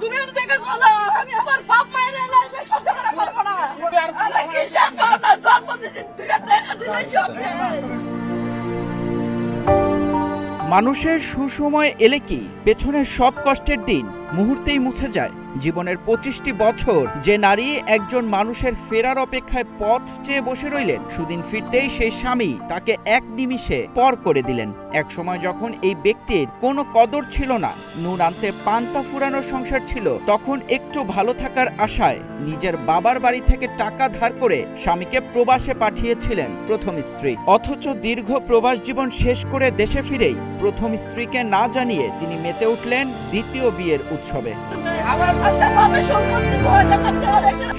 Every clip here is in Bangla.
তুমি আমার দেখে চলো, আমি আমার বাপ মায়ের লাইফে সহ্য করতে পারবো না। আরে কিসের পাওনা জন্ম দিছি, তুই দেখে দিলে চলবে। মানুষের সুসময় এলে কি পেছনের সব কষ্টের দিন মুহূর্তেই মুছে যায়? জীবনের 25টি বছর যে নারী একজন মানুষের ফেরার অপেক্ষায় পথ চেয়ে বসে রইলেন, সুদিন ফিরতেই সেই স্বামী তাকে এক নিমিষে পর করে দিলেন। এক সময় যখন এই ব্যক্তির কোনো কদর ছিল না, নুন আনতে পান্তা ফুরানোর সংসার ছিল, তখন একটু ভালো থাকার আশায় নিজের বাবার বাড়ি থেকে টাকা ধার করে স্বামীকে প্রবাসে পাঠিয়েছিলেন প্রথম স্ত্রী। অথচ দীর্ঘ প্রবাস জীবন শেষ করে দেশে ফিরেই প্রথম স্ত্রীকে না জানিয়ে তিনি মেতে উঠলেন দ্বিতীয় বিয়ের উৎসবে।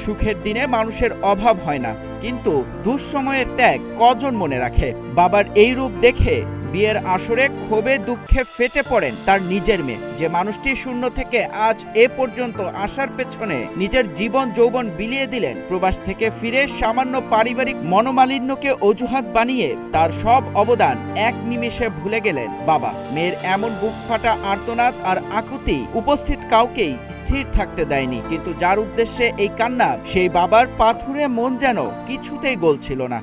সুখের দিনে মানুষের অভাব হয় না, কিন্তু দুঃসময়ের ত্যাগ কজন মনে রাখে? বাবার এই রূপ দেখে বিয়ের আসরে ক্ষোভে দুঃখে ফেটে পড়েন তার নিজের মেয়ে। যে মানুষটি শূন্য থেকে আজ এ পর্যন্ত আসার পেছনে নিজের জীবন যৌবন বিলিয়ে দিলেন, প্রবাস থেকে ফিরে সামান্য পারিবারিক মনোমালিন্যকে অজুহাত বানিয়ে তার সব অবদান এক নিমেষে ভুলে গেলেন বাবা। মেয়ের এমন বুক ফাটা আর্তনাদ আর আকুতি উপস্থিত কাউকেই স্থির থাকতে দেয়নি, কিন্তু যার উদ্দেশ্যে এই কান্না, সেই বাবার পাথুরে মন যেন কিছুতেই গলছিল না।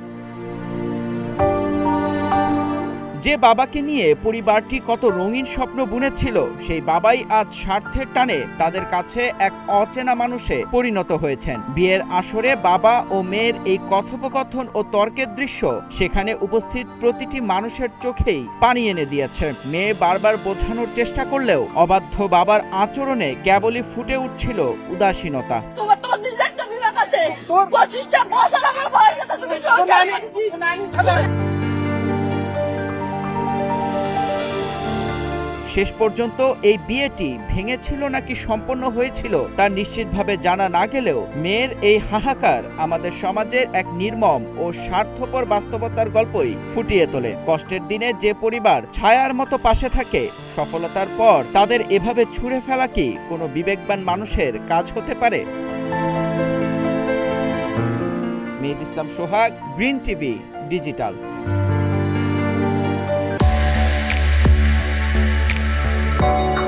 যে বাবাকে নিয়ে পরিবারটি কত রঙিন স্বপ্ন বুনেছিল, সেই বাবাই আজ স্বার্থের টানে তাদের কাছে এক অচেনা মানুষে পরিণত হয়েছেন। বিয়ের আসরে বাবা ও মেয়ের এই কথোপকথন ও তর্কের দৃশ্য সেখানে উপস্থিত প্রতিটি মানুষের চোখেই পানি এনে দিয়েছে। মেয়ে বারবার বোঝানোর চেষ্টা করলেও অবাধ্য বাবার আচরণে কেবলই ফুটে উঠছিল উদাসীনতা। তোমার নিজের একটা বিবেক আছে। 25টা বছর আমার বয়স আছে, তুমি সংসার করেছি। শেষ পর্যন্ত এই বিয়েটি ভেঙেছিল নাকি সম্পন্ন হয়েছিল তা নিশ্চিতভাবে জানা না গেলেও মেয়ের এই হাহাকার আমাদের সমাজের এক নির্মম ও স্বার্থপর বাস্তবতার গল্পই ফুটিয়ে তোলে। কষ্টের দিনে যে পরিবার ছায়ার মতো পাশে থাকে, সফলতার পর তাদের এভাবে ছুঁড়ে ফেলা কি কোনো বিবেকবান মানুষের কাজ হতে পারে? Mehedi Islam Sohag, Green TV Digital. Thank you.